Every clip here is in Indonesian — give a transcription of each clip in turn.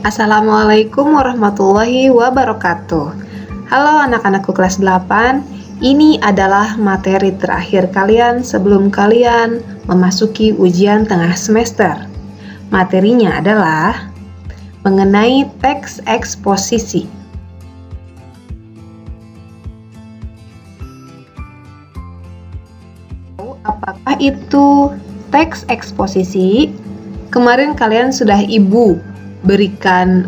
Assalamualaikum warahmatullahi wabarakatuh. Halo anak-anakku kelas 8. Ini adalah materi terakhir kalian sebelum kalian memasuki ujian tengah semester. Materinya adalah mengenai teks eksposisi. Apakah itu teks eksposisi? Kemarin kalian sudah Ibu berikan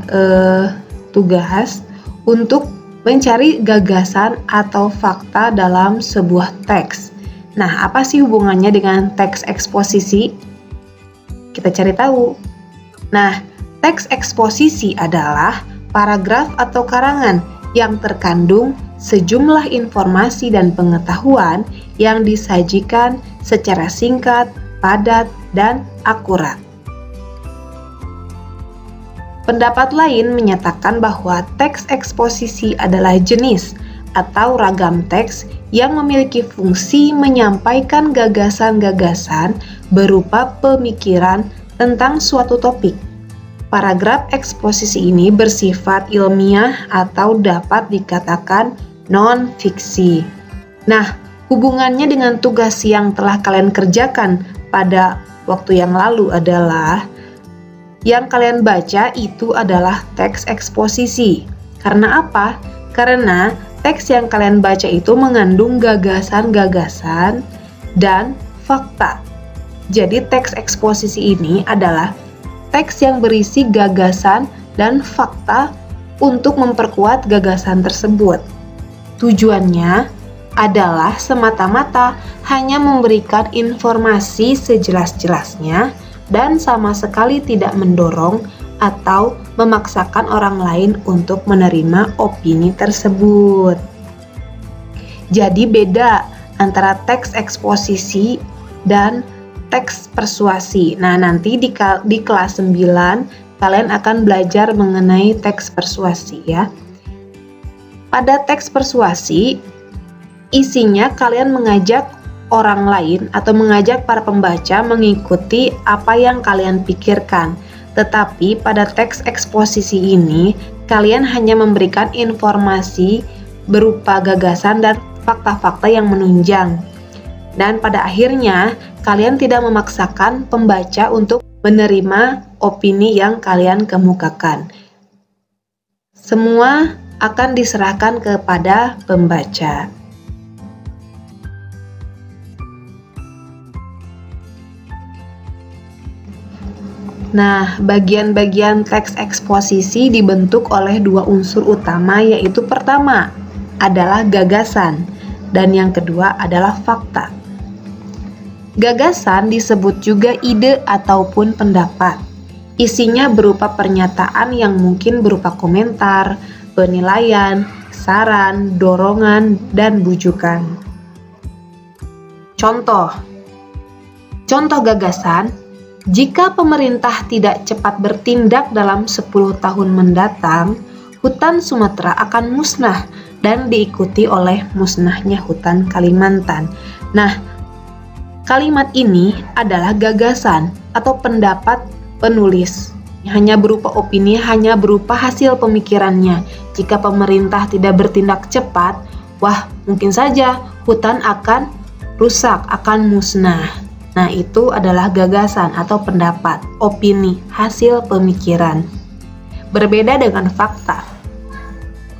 tugas untuk mencari gagasan atau fakta dalam sebuah teks. Nah, apa sih hubungannya dengan teks eksposisi? Kita cari tahu. Nah, teks eksposisi adalah paragraf atau karangan yang terkandung sejumlah informasi dan pengetahuan yang disajikan secara singkat, padat, dan akurat. Pendapat lain menyatakan bahwa teks eksposisi adalah jenis atau ragam teks yang memiliki fungsi menyampaikan gagasan-gagasan berupa pemikiran tentang suatu topik. Paragraf eksposisi ini bersifat ilmiah atau dapat dikatakan non-fiksi. Nah, hubungannya dengan tugas yang telah kalian kerjakan pada waktu yang lalu adalah yang kalian baca itu adalah teks eksposisi. Karena apa? Karena teks yang kalian baca itu mengandung gagasan-gagasan dan fakta. Jadi teks eksposisi ini adalah teks yang berisi gagasan dan fakta untuk memperkuat gagasan tersebut. Tujuannya adalah semata-mata hanya memberikan informasi sejelas-jelasnya dan sama sekali tidak mendorong atau memaksakan orang lain untuk menerima opini tersebut. Jadi beda antara teks eksposisi dan teks persuasi. Nah, nanti di kelas 9 kalian akan belajar mengenai teks persuasi ya. Pada teks persuasi, isinya kalian mengajak orang lain atau mengajak para pembaca mengikuti apa yang kalian pikirkan. Tetapi pada teks eksposisi ini, kalian hanya memberikan informasi berupa gagasan dan fakta-fakta yang menunjang. Dan pada akhirnya, kalian tidak memaksakan pembaca untuk menerima opini yang kalian kemukakan. Semua akan diserahkan kepada pembaca. Nah, bagian-bagian teks eksposisi dibentuk oleh dua unsur utama, yaitu pertama adalah gagasan dan yang kedua adalah fakta. Gagasan disebut juga ide ataupun pendapat. Isinya berupa pernyataan yang mungkin berupa komentar, penilaian, saran, dorongan, dan bujukan. Contoh gagasan. Jika pemerintah tidak cepat bertindak dalam 10 tahun mendatang, hutan Sumatera akan musnah dan diikuti oleh musnahnya hutan Kalimantan. Nah, kalimat ini adalah gagasan atau pendapat penulis. Hanya berupa opini, hanya berupa hasil pemikirannya. Jika pemerintah tidak bertindak cepat, mungkin saja hutan akan rusak, akan musnah. Nah, itu adalah gagasan atau pendapat, opini, hasil pemikiran. Berbeda dengan fakta.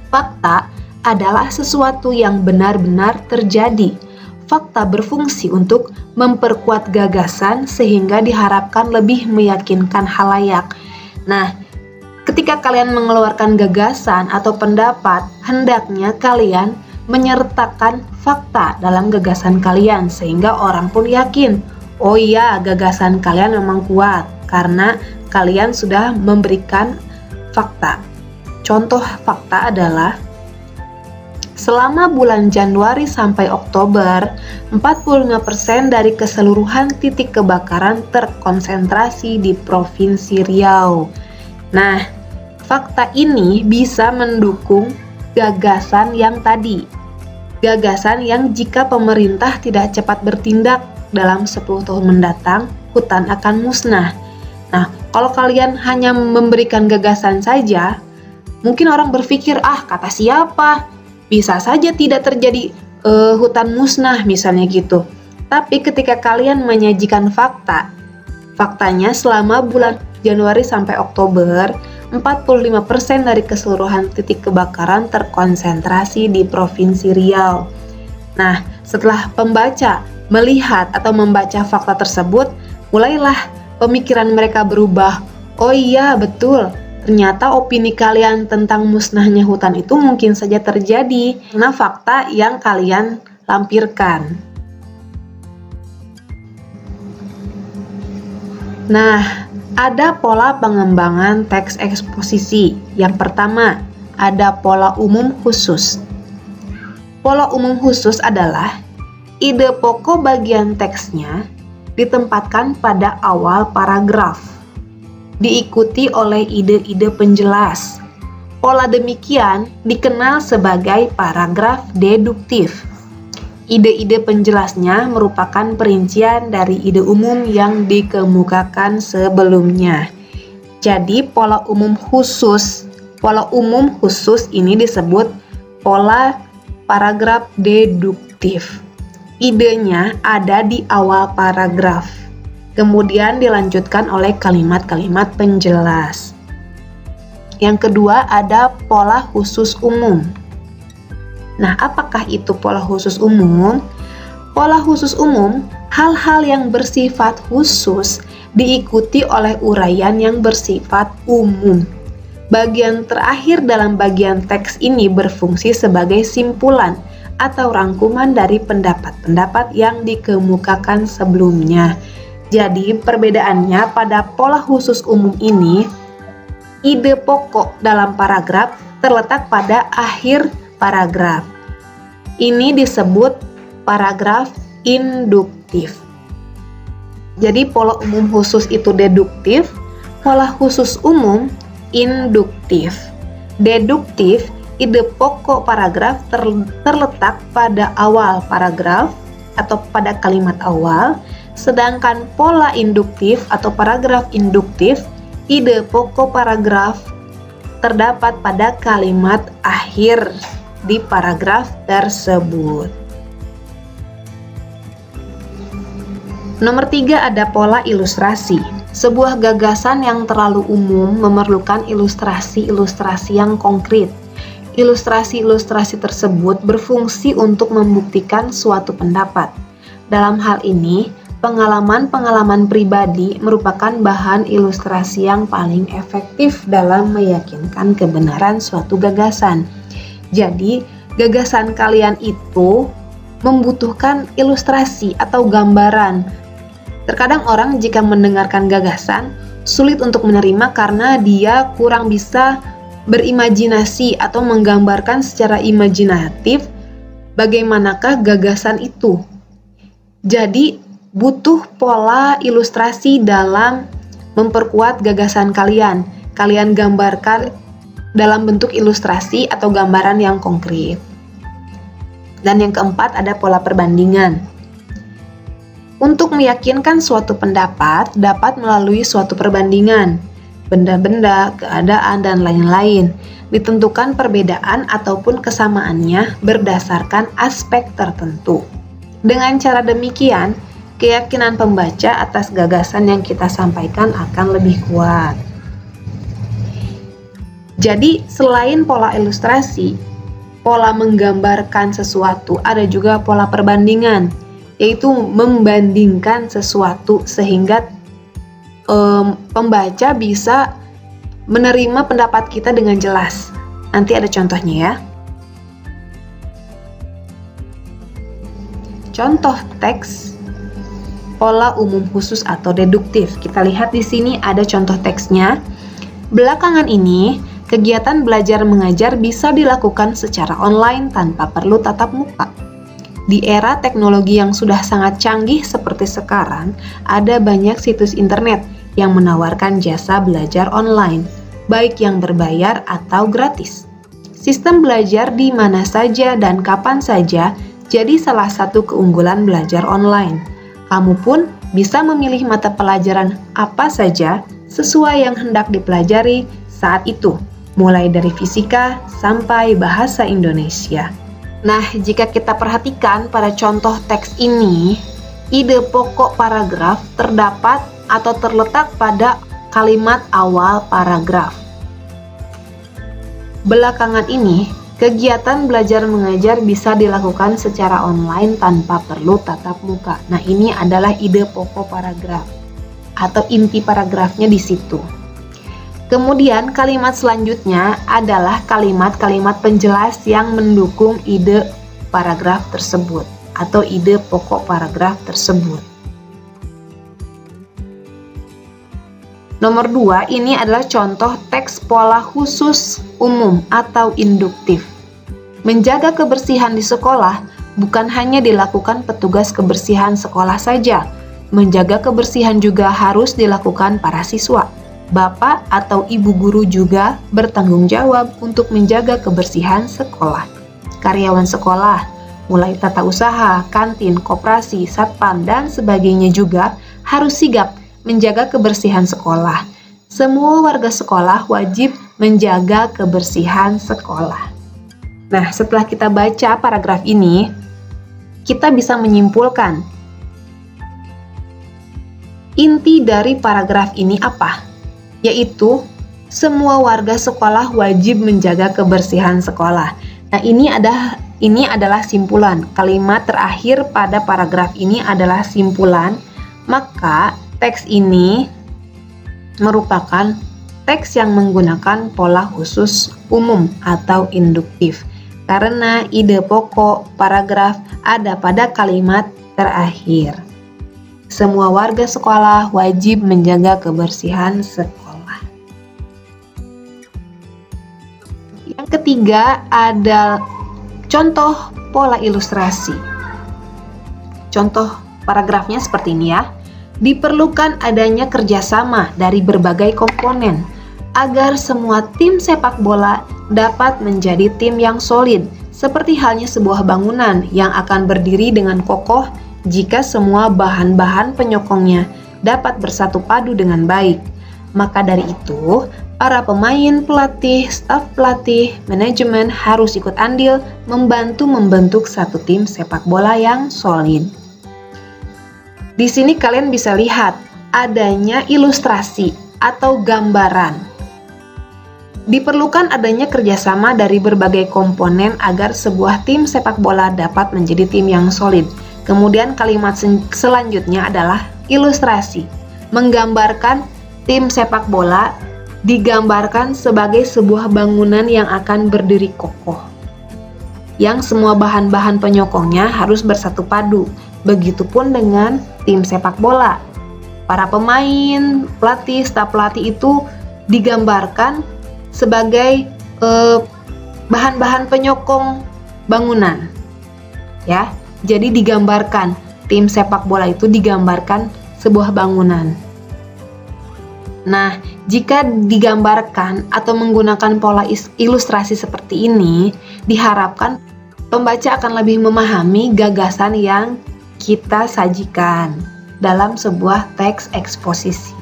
Fakta adalah sesuatu yang benar-benar terjadi. Fakta berfungsi untuk memperkuat gagasan sehingga diharapkan lebih meyakinkan khalayak. Nah, ketika kalian mengeluarkan gagasan atau pendapat, hendaknya kalian menyertakan fakta dalam gagasan kalian sehingga orang pun yakin. Oh iya, gagasan kalian memang kuat karena kalian sudah memberikan fakta. Contoh fakta adalah selama bulan Januari sampai Oktober, 45% dari keseluruhan titik kebakaran terkonsentrasi di Provinsi Riau. Nah, fakta ini bisa mendukung gagasan yang tadi. Gagasan yang jika pemerintah tidak cepat bertindak dalam 10 tahun mendatang, hutan akan musnah. Nah, Kalau kalian hanya memberikan gagasan saja, mungkin orang berpikir, kata siapa? Bisa saja tidak terjadi hutan musnah misalnya gitu. Tapi ketika kalian menyajikan faktanya selama bulan Januari sampai Oktober, 45% dari keseluruhan titik kebakaran terkonsentrasi di Provinsi Riau. Nah, setelah pembaca melihat atau membaca fakta tersebut, mulailah pemikiran mereka berubah. Oh iya, betul. Ternyata opini kalian tentang musnahnya hutan itu mungkin saja terjadi karena fakta yang kalian lampirkan. Nah, ada pola pengembangan teks eksposisi. Yang pertama, ada pola umum khusus. Pola umum khusus adalah ide pokok bagian teksnya ditempatkan pada awal paragraf, diikuti oleh ide-ide penjelas. Pola demikian dikenal sebagai paragraf deduktif. Ide-ide penjelasnya merupakan perincian dari ide umum yang dikemukakan sebelumnya. Jadi pola umum khusus ini disebut pola paragraf deduktif. Idenya ada di awal paragraf, kemudian dilanjutkan oleh kalimat-kalimat penjelas. Yang kedua ada pola khusus umum. Nah, apakah itu pola khusus umum? Pola khusus umum, hal-hal yang bersifat khusus diikuti oleh uraian yang bersifat umum. Bagian terakhir dalam bagian teks ini berfungsi sebagai simpulan atau rangkuman dari pendapat-pendapat yang dikemukakan sebelumnya. Jadi, perbedaannya pada pola khusus umum ini, ide pokok dalam paragraf terletak pada akhir paragraf. Ini disebut paragraf induktif. Jadi, pola umum khusus itu deduktif, pola khusus umum induktif. Deduktif, ide pokok paragraf terletak pada awal paragraf atau pada kalimat awal, sedangkan pola induktif atau paragraf induktif, ide pokok paragraf terdapat pada kalimat akhir di paragraf tersebut. Nomor 3 ada pola ilustrasi. Sebuah gagasan yang terlalu umum memerlukan ilustrasi-ilustrasi yang konkret. Ilustrasi-ilustrasi tersebut berfungsi untuk membuktikan suatu pendapat. Dalam hal ini, pengalaman-pengalaman pribadi merupakan bahan ilustrasi yang paling efektif dalam meyakinkan kebenaran suatu gagasan. Jadi, gagasan kalian itu membutuhkan ilustrasi atau gambaran. Terkadang orang jika mendengarkan gagasan, sulit untuk menerima karena dia kurang bisa berimajinasi atau menggambarkan secara imajinatif bagaimanakah gagasan itu. Jadi, butuh pola ilustrasi dalam memperkuat gagasan kalian. Kalian gambarkan dalam bentuk ilustrasi atau gambaran yang konkret. Dan yang keempat ada pola perbandingan. Untuk meyakinkan suatu pendapat dapat melalui suatu perbandingan. Benda-benda, keadaan, dan lain-lain. Ditentukan perbedaan ataupun kesamaannya berdasarkan aspek tertentu. Dengan cara demikian, keyakinan pembaca atas gagasan yang kita sampaikan akan lebih kuat. Jadi, selain pola ilustrasi, pola menggambarkan sesuatu, ada juga pola perbandingan, yaitu membandingkan sesuatu sehingga pembaca bisa menerima pendapat kita dengan jelas. Nanti ada contohnya ya. Contoh teks pola umum khusus atau deduktif. Kita lihat di sini ada contoh teksnya. Belakangan ini, kegiatan belajar mengajar bisa dilakukan secara online tanpa perlu tatap muka. Di era teknologi yang sudah sangat canggih seperti sekarang, ada banyak situs internet yang menawarkan jasa belajar online, baik yang berbayar atau gratis. Sistem belajar di mana saja dan kapan saja jadi salah satu keunggulan belajar online. Kamu pun bisa memilih mata pelajaran apa saja sesuai yang hendak dipelajari saat itu, mulai dari fisika sampai bahasa Indonesia. Nah, jika kita perhatikan pada contoh teks ini, ide pokok paragraf terdapat atau terletak pada kalimat awal paragraf. Belakangan ini, kegiatan belajar mengajar bisa dilakukan secara online tanpa perlu tatap muka. Nah, ini adalah ide pokok paragraf atau inti paragrafnya di situ. Kemudian kalimat selanjutnya adalah kalimat-kalimat penjelas yang mendukung ide paragraf tersebut atau ide pokok paragraf tersebut. Nomor 2, ini adalah contoh teks pola khusus umum atau induktif. Menjaga kebersihan di sekolah bukan hanya dilakukan petugas kebersihan sekolah saja. Menjaga kebersihan juga harus dilakukan para siswa. Bapak atau ibu guru juga bertanggung jawab untuk menjaga kebersihan sekolah. Karyawan sekolah, mulai tata usaha, kantin, koperasi, satpam, dan sebagainya juga harus sigap menjaga kebersihan sekolah. Semua warga sekolah wajib menjaga kebersihan sekolah. Nah, setelah kita baca paragraf ini, kita bisa menyimpulkan inti dari paragraf ini apa? Yaitu, semua warga sekolah wajib menjaga kebersihan sekolah. Nah, ini adalah simpulan. Kalimat terakhir pada paragraf ini adalah simpulan. Maka, teks ini merupakan teks yang menggunakan pola khusus umum atau induktif. Karena ide pokok paragraf ada pada kalimat terakhir. Semua warga sekolah wajib menjaga kebersihan sekolah. Yang ketiga ada contoh pola ilustrasi. Contoh paragrafnya seperti ini ya. Diperlukan adanya kerjasama dari berbagai komponen agar semua tim sepak bola dapat menjadi tim yang solid, seperti halnya sebuah bangunan yang akan berdiri dengan kokoh jika semua bahan-bahan penyokongnya dapat bersatu padu dengan baik. Maka dari itu, para pemain, pelatih, staf pelatih, manajemen harus ikut andil membantu membentuk satu tim sepak bola yang solid. Di sini kalian bisa lihat adanya ilustrasi atau gambaran. Diperlukan adanya kerjasama dari berbagai komponen agar sebuah tim sepak bola dapat menjadi tim yang solid. Kemudian kalimat selanjutnya adalah ilustrasi. Menggambarkan tim sepak bola digambarkan sebagai sebuah bangunan yang akan berdiri kokoh, yang semua bahan-bahan penyokongnya harus bersatu padu. Begitupun dengan tim sepak bola. Para pemain, pelatih, staf pelatih itu digambarkan sebagai bahan-bahan penyokong bangunan. Ya, jadi digambarkan tim sepak bola itu digambarkan sebuah bangunan. Nah, jika digambarkan atau menggunakan pola ilustrasi seperti ini, diharapkan pembaca akan lebih memahami gagasan yang kita sajikan dalam sebuah teks eksposisi.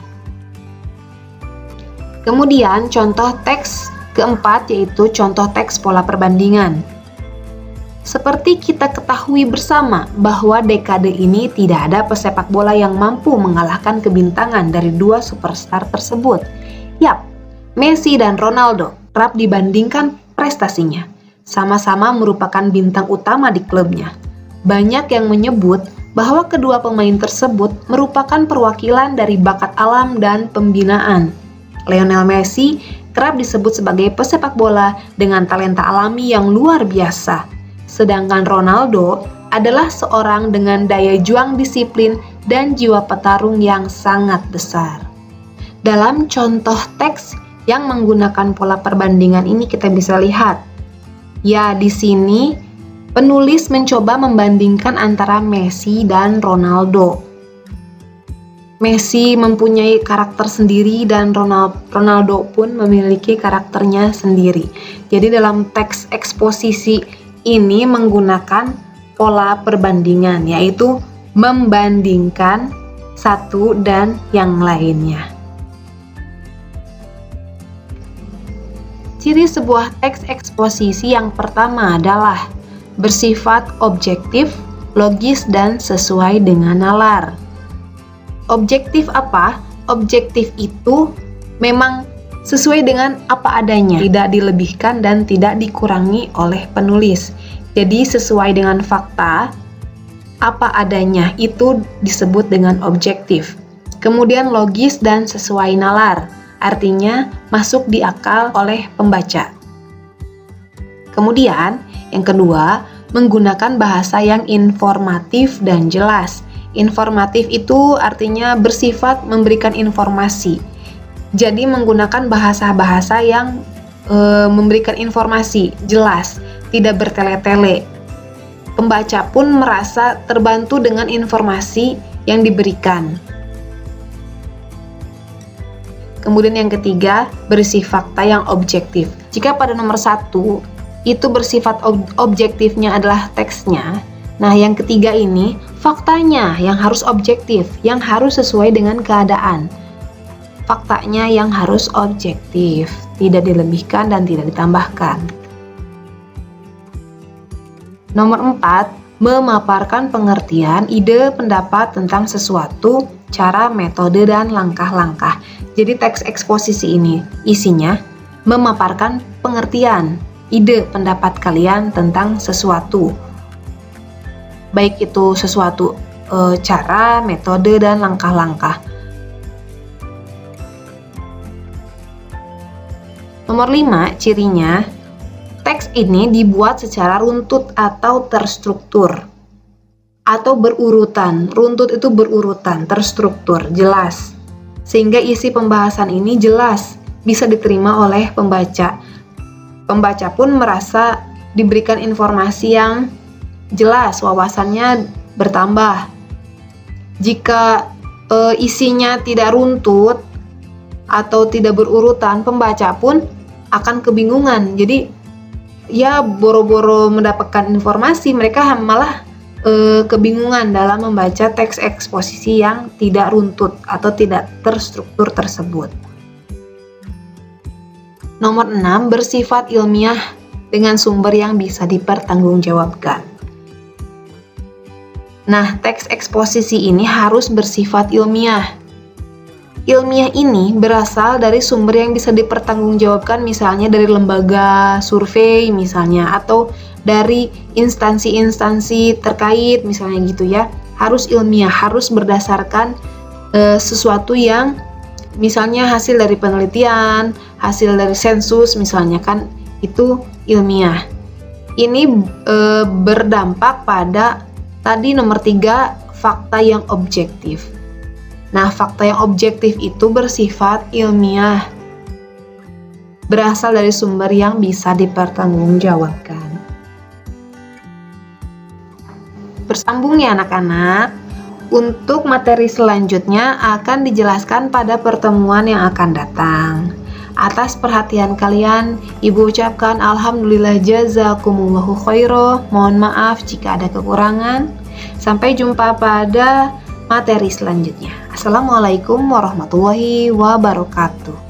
Kemudian contoh teks keempat yaitu contoh teks pola perbandingan. Seperti kita ketahui bersama bahwa dekade ini tidak ada pesepak bola yang mampu mengalahkan kebintangan dari dua superstar tersebut. Yap, Messi dan Ronaldo kerap dibandingkan prestasinya. Sama-sama merupakan bintang utama di klubnya. Banyak yang menyebut bahwa kedua pemain tersebut merupakan perwakilan dari bakat alam dan pembinaan. Lionel Messi kerap disebut sebagai pesepak bola dengan talenta alami yang luar biasa. Sedangkan Ronaldo adalah seorang dengan daya juang disiplin dan jiwa petarung yang sangat besar. Dalam contoh teks yang menggunakan pola perbandingan ini kita bisa lihat, ya di sini penulis mencoba membandingkan antara Messi dan Ronaldo. Messi mempunyai karakter sendiri dan Ronaldo pun memiliki karakternya sendiri. Jadi dalam teks eksposisi ini menggunakan pola perbandingan, yaitu membandingkan satu dan yang lainnya. Ciri sebuah teks eksposisi yang pertama adalah bersifat objektif, logis, dan sesuai dengan nalar. Objektif apa? Objektif itu memang sesuai dengan apa adanya, tidak dilebihkan dan tidak dikurangi oleh penulis. Jadi sesuai dengan fakta, apa adanya itu disebut dengan objektif. Kemudian logis dan sesuai nalar, artinya masuk di akal oleh pembaca. Kemudian yang kedua, menggunakan bahasa yang informatif dan jelas. Informatif itu artinya bersifat memberikan informasi. Jadi menggunakan bahasa-bahasa yang memberikan informasi jelas, tidak bertele-tele. Pembaca pun merasa terbantu dengan informasi yang diberikan. Kemudian yang ketiga, berisi fakta yang objektif. Jika pada nomor 1 itu bersifat objektifnya adalah teksnya, nah yang ketiga ini faktanya yang harus objektif, yang harus sesuai dengan keadaan. Faktanya yang harus objektif, tidak dilebihkan dan tidak ditambahkan. Nomor 4, memaparkan pengertian, ide, pendapat tentang sesuatu, cara, metode, dan langkah-langkah. Jadi teks eksposisi ini isinya memaparkan pengertian, ide, pendapat kalian tentang sesuatu. Baik itu sesuatu cara, metode, dan langkah-langkah. Nomor 5, cirinya, teks ini dibuat secara runtut atau terstruktur atau berurutan. Runtut itu berurutan, terstruktur, jelas. Sehingga isi pembahasan ini jelas, bisa diterima oleh pembaca. Pembaca pun merasa diberikan informasi yang jelas, wawasannya bertambah. Jika isinya tidak runtut atau tidak berurutan, pembaca pun akan kebingungan. Jadi ya boro-boro mendapatkan informasi, mereka malah kebingungan dalam membaca teks eksposisi yang tidak runtut atau tidak terstruktur tersebut. Nomor 6, bersifat ilmiah dengan sumber yang bisa dipertanggungjawabkan. Nah, teks eksposisi ini harus bersifat ilmiah. Ilmiah ini berasal dari sumber yang bisa dipertanggungjawabkan, misalnya dari lembaga survei misalnya, atau dari instansi-instansi terkait misalnya gitu ya. Harus ilmiah, harus berdasarkan sesuatu yang misalnya hasil dari penelitian, hasil dari sensus misalnya, kan itu ilmiah. Ini berdampak pada tadi nomor 3, fakta yang objektif. Nah, fakta yang objektif itu bersifat ilmiah, berasal dari sumber yang bisa dipertanggungjawabkan. Bersambung ya anak-anak, untuk materi selanjutnya akan dijelaskan pada pertemuan yang akan datang. Atas perhatian kalian, Ibu ucapkan alhamdulillah jazakumullahu khairan. Mohon maaf jika ada kekurangan. Sampai jumpa pada materi selanjutnya. Assalamualaikum warahmatullahi wabarakatuh.